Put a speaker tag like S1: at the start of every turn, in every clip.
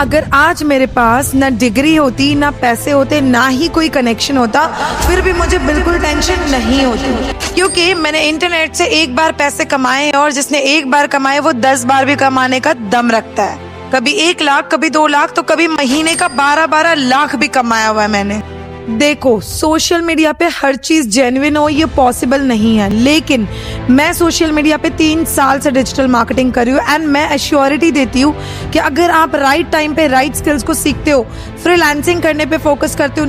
S1: अगर आज मेरे पास ना डिग्री होती, ना पैसे होते, ना ही कोई कनेक्शन होता, फिर भी मुझे बिल्कुल टेंशन नहीं होती, क्योंकि मैंने इंटरनेट से एक बार पैसे कमाए और जिसने एक बार कमाए वो 10 बार भी कमाने का दम रखता है। कभी 1 लाख, कभी 2 लाख, तो कभी महीने का 12-12 लाख भी कमाया हुआ है मैंने। देखो, सोशल मीडिया पे हर चीज जेन्युइन हो ये पॉसिबल नहीं है, लेकिन मैं सोशल मीडिया पे 3 साल से डिजिटल मार्केटिंग कर रही हूँ एंड मैं एश्योरिटी देती हूँ कि अगर आप राइट टाइम पे राइट स्किल्स को सीखते हो, फ्रीलांसिंग करने पे फोकस करते हो,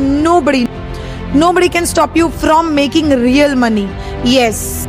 S1: nobody can stop you from making real money. Yes,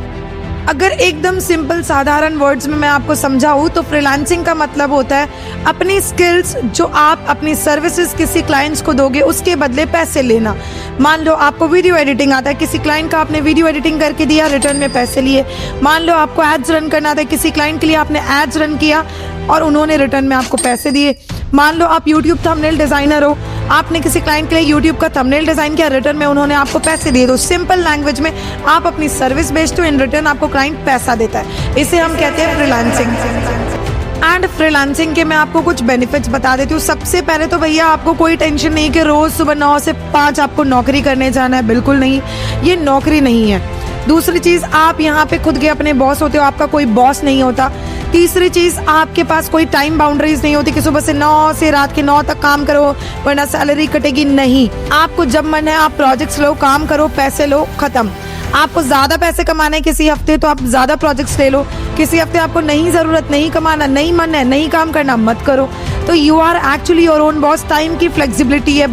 S1: अगर एकदम सिंपल साधारण वर्ड्स में मैं आपको समझाऊं तो फ्रीलांसिंग का मतलब होता है अपनी स्किल्स जो आप अपनी सर्विसेज किसी क्लाइंट्स को दोगे उसके बदले पैसे लेना। मान लो आपको वीडियो एडिटिंग आता है, किसी क्लाइंट का आपने वीडियो एडिटिंग करके दिया, रिटर्न में पैसे लिए। मान लो आपको एड्स रन करना आता है, किसी क्लाइंट के लिए आपने एड्स रन किया और उन्होंने रिटर्न में आपको पैसे दिए। मान लो आप यूट्यूब थंबनेल डिजाइनर हो, आपने किसी क्लाइंट के लिए यूट्यूब का थंबनेल डिजाइन किया, रिटर्न में उन्होंने आपको पैसे दिए। तो सिंपल लैंग्वेज में आप अपनी सर्विस बेचते हो, इन रिटर्न आपको क्लाइंट पैसा देता है। इसे हम कहते हैं फ्रीलांसिंग। एंड फ्रीलांसिंग के मैं आपको कुछ बेनिफिट्स बता देती हूँ। सबसे पहले तो भैया आपको कोई टेंशन नहीं कि रोज सुबह 9 से 5 आपको नौकरी करने जाना है, बिल्कुल नहीं, ये नौकरी नहीं है। दूसरी चीज, आप यहाँ पे खुद के अपने बॉस होते हो, आपका कोई बॉस नहीं होता। तीसरी चीज, आपके पास कोई टाइम बाउंड्रीज नहीं होती कि सुबह से 9 से रात के 9 तक काम करो वरना सैलरी कटेगी, नहीं। आपको जब मन है आप प्रोजेक्ट्स लो, काम करो, पैसे लो, खत्म। आपको ज्यादा पैसे कमाने हैं किसी हफ्ते तो आप ज्यादा प्रोजेक्ट्स ले लो, किसी हफ्ते आपको नहीं जरूरत, नहीं कमाना, नहीं मन है, नहीं काम करना, मत करो। तो you are actually your own boss. Time की फ्लेक्सिबिलिटी है,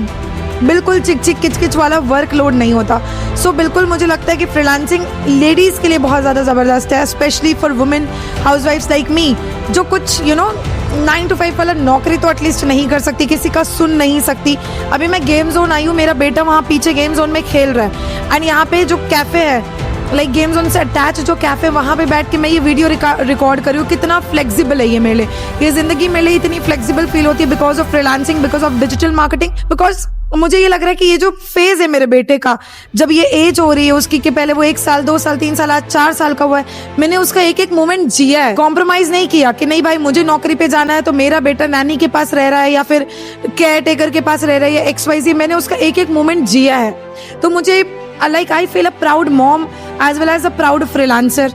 S1: बिल्कुल चिक चिक किच किच वाला वर्कलोड नहीं होता। सो बिल्कुल मुझे लगता है कि फ्रीलांसिंग लेडीज के लिए बहुत ज़्यादा ज़बरदस्त है, स्पेशली फॉर वुमेन हाउसवाइफ्स लाइक मी, जो कुछ 9 to 5 वाला नौकरी तो एटलीस्ट नहीं कर सकती, किसी का सुन नहीं सकती। अभी मैं गेम जोन आई हूँ, मेरा बेटा वहाँ पीछे गेम जोन में खेल रहा है एंड यहाँ पे जो कैफ़े है लाइक गेम जोन से अटैच जो कैफे, वहाँ पे बैठ के मैं ये वीडियो रिकॉर्ड कर रही हूँ। कितना फ्लेक्सिबल है ये मेरे लिए, ये जिंदगी मेरे लिए इतनी फ्लेक्सिबल फील होती है because of freelancing, because of digital marketing. Because मुझे ये लग रहा है कि ये जो फेज है मेरे बेटे का, जब ये एज हो रही है उसकी कि पहले वो 1 साल 2 साल 3 साल आज 4 साल का हुआ है, मैंने उसका एक एक मोमेंट जिया है। कॉम्प्रोमाइज नहीं किया कि नहीं भाई मुझे नौकरी पे जाना है तो मेरा बेटा नैनी के पास रह रहा है या फिर केयर टेकर के पास रह रहा है या XYZ, मैंने उसका एक एक मोमेंट जिया है। तो मुझे I feel a proud mom as well as a proud freelancer.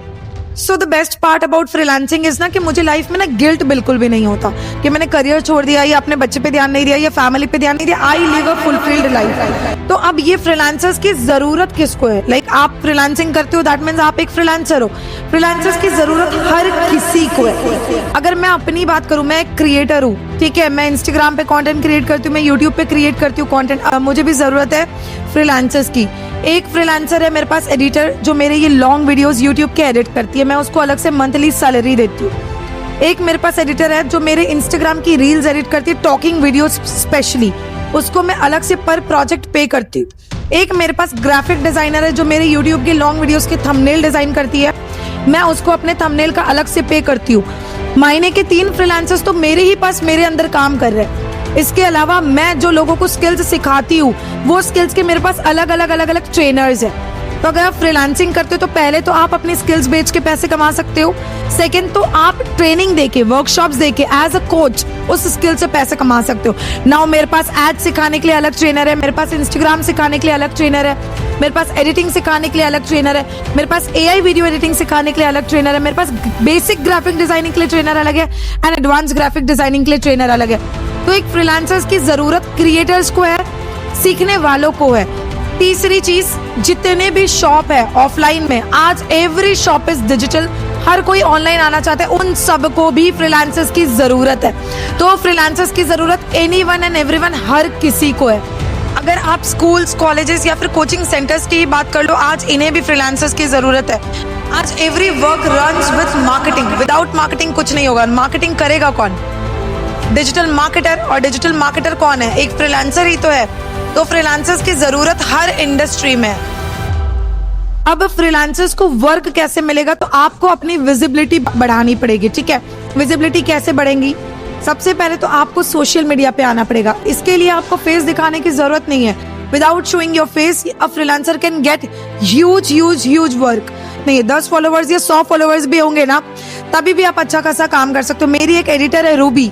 S1: So the best part about freelancing is ना कि मुझे लाइफ में ना गिल्ट बिल्कुल भी नहीं होता कि मैंने करियर छोड़ दिया या अपने बच्चे पे ध्यान नहीं दिया या फैमिली पे ध्यान नहीं दिया। I live a fulfilled life. तो अब ये फ्रीलांसर्स की जरूरत किसको है? लाइक आप फ्रीलांसिंग करते हो, दैट मीन्स आप एक फ्रीलांसर हो। फ्रीलांसर्स की जरूरत हर किसी को है। अगर मैं अपनी बात करूं, मैं एक क्रिएटर हूँ, ठीक है, मैं इंस्टाग्राम पे कंटेंट क्रिएट करती हूँ, मैं यूट्यूब पे क्रिएट करती हूँ कंटेंट, मुझे भी जरूरत है फ्रीलांसर्स की। एक फ्रीलांसर है मेरे पास एडिटर जो मेरे ये लॉन्ग वीडियोस यूट्यूब के एडिट करती है, मैं उसको अलग से मंथली सैलरी देती हूँ। एक मेरे पास एडिटर है जो मेरे इंस्टाग्राम की रील्स एडिट करती है, टॉकिंग वीडियोस स्पेशली, उसको मैं अलग से पर प्रोजेक्ट पे करती हूँ। एक मेरे पास ग्राफिक डिजाइनर है जो मेरे यूट्यूब के लॉन्ग वीडियोस के थंबनेल डिजाइन करती है, मैं उसको अपने थंबनेल का अलग से पे करती हूँ। महीने के 3 फ्रीलांसर्स तो मेरे ही पास मेरे अंदर काम कर रहे हैं। इसके अलावा मैं जो लोगों को स्किल्स सिखाती हूँ वो स्किल्स के मेरे पास अलग अलग ट्रेनर्स हैं। तो अगर आप फ्रीलांसिंग करते हो तो पहले तो आप अपनी स्किल्स बेच के पैसे कमा सकते हो, सेकंड तो आप ट्रेनिंग देके, वर्कशॉप्स देके एज अ कोच उस स्किल से पैसे कमा सकते हो। नाउ मेरे पास एड सिखाने के लिए अलग ट्रेनर है, मेरे पास इंस्टाग्राम सिखाने के लिए अलग ट्रेनर है, मेरे पास एडिटिंग सिखाने के लिए अलग ट्रेनर है, मेरे पास AI वीडियो एडिटिंग सिखाने के लिए अलग ट्रेनर है, मेरे पास बेसिक ग्राफिक डिजाइनिंग के लिए ट्रेनर अलग है एंड एडवांस ग्राफिक डिजाइनिंग के लिए ट्रेनर अलग है। तो एक फ्रीलांसर्स की जरूरत क्रिएटर्स को है, सीखने वालों को है। तीसरी चीज, जितने भी शॉप है ऑफलाइन में, आज एवरी शॉप इज डिजिटल, हर कोई ऑनलाइन आना चाहता है, उन सबको भी फ्रीलांसर्स की जरूरत है। तो फ्रीलांसर्स की जरूरत एनीवन एंड एवरीवन, हर किसी को है। अगर आप स्कूल्स, कॉलेजेस या फिर कोचिंग सेंटर्स की बात कर लो, आज इन्हें भी फ्रीलांसर्स की जरूरत है। आज every work runs with marketing, without marketing कुछ नहीं होगा। मार्केटिंग करेगा कौन? Digital marketer. और डिजिटल मार्केटर कौन है? एक फ्रीलांसर ही तो है। तो फ्रीलांसर्स की जरूरत हर इंडस्ट्री में। अब फ्रीलांसर्स को वर्क कैसे मिलेगा? तो आपको अपनी विजिबिलिटी बढ़ानी पड़ेगी, ठीक है। विजिबिलिटी कैसे बढ़ेगी? सबसे पहले तो आपको सोशल मीडिया पे आना पड़ेगा। इसके लिए आपको फेस दिखाने की जरूरत नहीं है। Without showing your face a freelancer can get huge work. नहीं, 10 फॉलोवर्स या 100 फॉलोवर्स भी होंगे ना, तभी भी आप अच्छा खासा काम कर सकते हो। मेरी एक एडिटर है रूबी,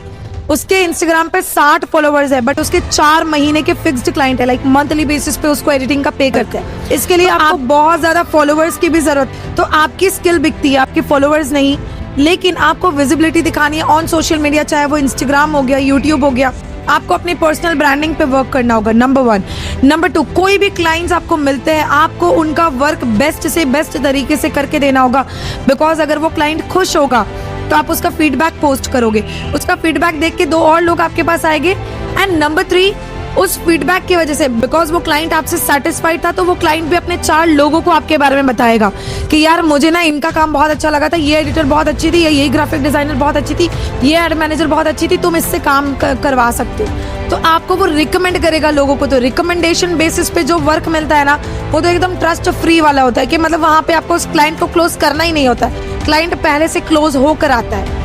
S1: उसके इंस्टाग्राम पे 60 फॉलोवर्स है, बट उसके 4 महीने के फिक्स्ड क्लाइंट है, लाइक मंथली बेसिस पे उसको एडिटिंग का पे करते हैं। इसके लिए आपको बहुत ज्यादा फॉलोवर्स की भी जरूरत, तो आपकी स्किल बिकती है, आपके फॉलोवर्स नहीं। लेकिन आपको विजिबिलिटी दिखानी है ऑन सोशल मीडिया, चाहे वो इंस्टाग्राम हो गया, यूट्यूब हो गया। आपको अपनी पर्सनल ब्रांडिंग पे वर्क करना होगा, नंबर 1। नंबर 2, कोई भी क्लाइंट्स आपको मिलते हैं, आपको उनका वर्क बेस्ट से बेस्ट तरीके से करके देना होगा। बिकॉज अगर वो क्लाइंट खुश होगा तो आप उसका फीडबैक पोस्ट करोगे, उसका फीडबैक देख के 2 और लोग आपके पास आएंगे। एंड नंबर 3, उस फीडबैक की वजह से, बिकॉज वो क्लाइंट आपसे सेटिस्फाइड था, तो वो क्लाइंट भी अपने 4 लोगों को आपके बारे में बताएगा कि यार मुझे ना इनका काम बहुत अच्छा लगा था, ये एडिटर बहुत अच्छी थी, ये ग्राफिक डिजाइनर बहुत अच्छी थी, ये एड मैनेजर बहुत अच्छी थी, तुम इससे काम करवा सकते हो। तो आपको वो रिकमेंड करेगा लोगों को। तो रिकमेंडेशन बेसिस पे जो वर्क मिलता है ना, वो तो एकदम ट्रस्ट फ्री वाला होता है कि मतलब वहां पे आपको उस क्लाइंट को क्लोज करना ही नहीं होता है, क्लाइंट पहले से क्लोज होकर आता है।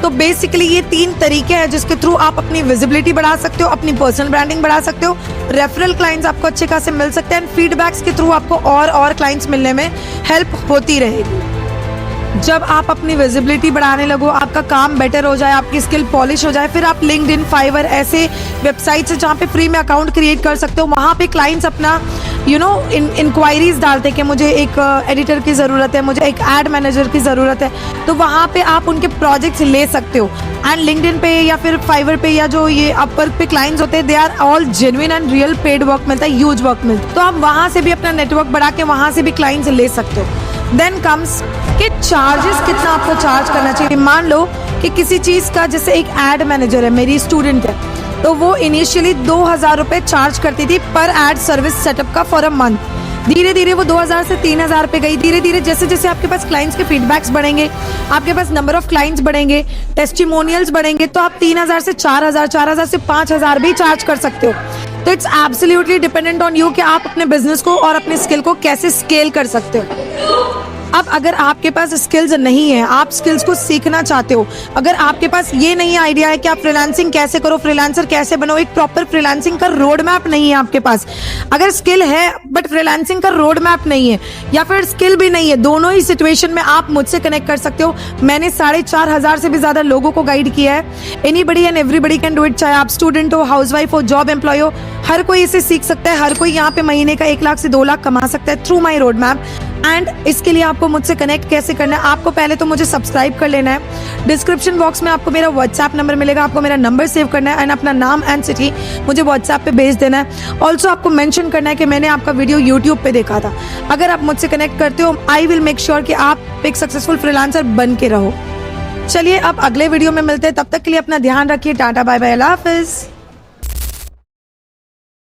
S1: तो बेसिकली ये 3 तरीके हैं जिसके थ्रू आप अपनी विजिबिलिटी बढ़ा सकते हो, अपनी पर्सनल ब्रांडिंग बढ़ा सकते हो, रेफरल क्लाइंट्स आपको अच्छे खासे मिल सकते हैं, फीडबैक्स के थ्रू आपको और क्लाइंट्स मिलने में हेल्प होती रहेगी। जब आप अपनी विजिबिलिटी बढ़ाने लगो, आपका काम बेटर हो जाए, आपकी स्किल पॉलिश हो जाए, फिर आप लिंक्डइन, फाइवर ऐसे वेबसाइट से जहाँ पे फ्री में अकाउंट क्रिएट कर सकते हो, वहाँ पे क्लाइंट्स अपना इंक्वायरीज डालते हैं कि मुझे एक एडिटर की ज़रूरत है, मुझे एक एड मैनेजर की ज़रूरत है, तो वहाँ पे आप उनके प्रोजेक्ट्स ले सकते हो। एंड लिंक्डइन पे या फिर फाइवर पे या जो ये अपवर्क पे क्लाइंट्स होते हैं, they are all genuine and real, paid work मिलता है, ह्यूज वर्क मिलता है, तो आप वहाँ से भी अपना नेटवर्क बढ़ा के वहाँ से भी क्लाइंट्स ले सकते हो। देन कम्स कि चार्जेस कितना आपको चार्ज करना चाहिए। मान लो कि किसी चीज़ का, जैसे एक एड मैनेजर है, मेरी स्टूडेंट है, तो वो इनिशियली 2000 रुपये चार्ज करती थी पर एड सर्विस सेटअप का फॉर अ मंथ। धीरे धीरे वो 2000 से 3000 पे गई। धीरे धीरे जैसे जैसे आपके पास क्लाइंट्स के फीडबैक्स बढ़ेंगे, आपके पास नंबर ऑफ क्लाइंट्स बढ़ेंगे, टेस्टिमोनियल्स बढ़ेंगे, तो आप 3000 से 4000, 4000 से 5000 भी चार्ज कर सकते हो। तो it's absolutely dependent on you कि आप अपने बिजनेस को और अपने स्किल को कैसे स्केल कर सकते हो। अब अगर आपके पास स्किल्स नहीं है, आप स्किल्स को सीखना चाहते हो, अगर आपके पास ये नहीं आइडिया है कि आप फ्रीलांसिंग कैसे करो, फ्रीलांसर कैसे बनो, एक प्रॉपर फ्रीलांसिंग का रोड मैप नहीं है आपके पास, अगर स्किल है बट फ्रीलांसिंग का रोड मैप नहीं है, या फिर स्किल भी नहीं है, दोनों ही सिचुएशन में आप मुझसे कनेक्ट कर सकते हो। मैंने 4500 से भी ज्यादा लोगों को गाइड किया है। Anybody and everybody can do it, चाहे आप स्टूडेंट हो, हाउसवाइफ हो, जॉब एम्प्लॉय हो, हर कोई इसे सीख सकता है। हर कोई यहाँ पे महीने का 1 लाख से 2 लाख कमा सकता है through my road map. And इसके लिए आपको मुझसे कनेक्ट कैसे करना है, आपको पहले तो मुझे सब्सक्राइब कर लेना है। डिस्क्रिप्शन बॉक्स में आपको मेरा व्हाट्सएप नंबर मिलेगा, आपको मेरा नंबर सेव करना है एंड अपना नाम एंड सिटी मुझे व्हाट्सएप पे भेज देना है। ऑल्सो आपको मेंशन करना है कि मैंने आपका वीडियो यूट्यूब पे देखा था। अगर आप मुझसे कनेक्ट करते हो, आई विल मेक श्योर कि आप एक सक्सेसफुल फ्रीलांसर बन के रहो। चलिए अब अगले वीडियो में मिलते हैं, तब तक के लिए अपना ध्यान रखिए। टाटा बाय बाय, अल्लाह हाफिज।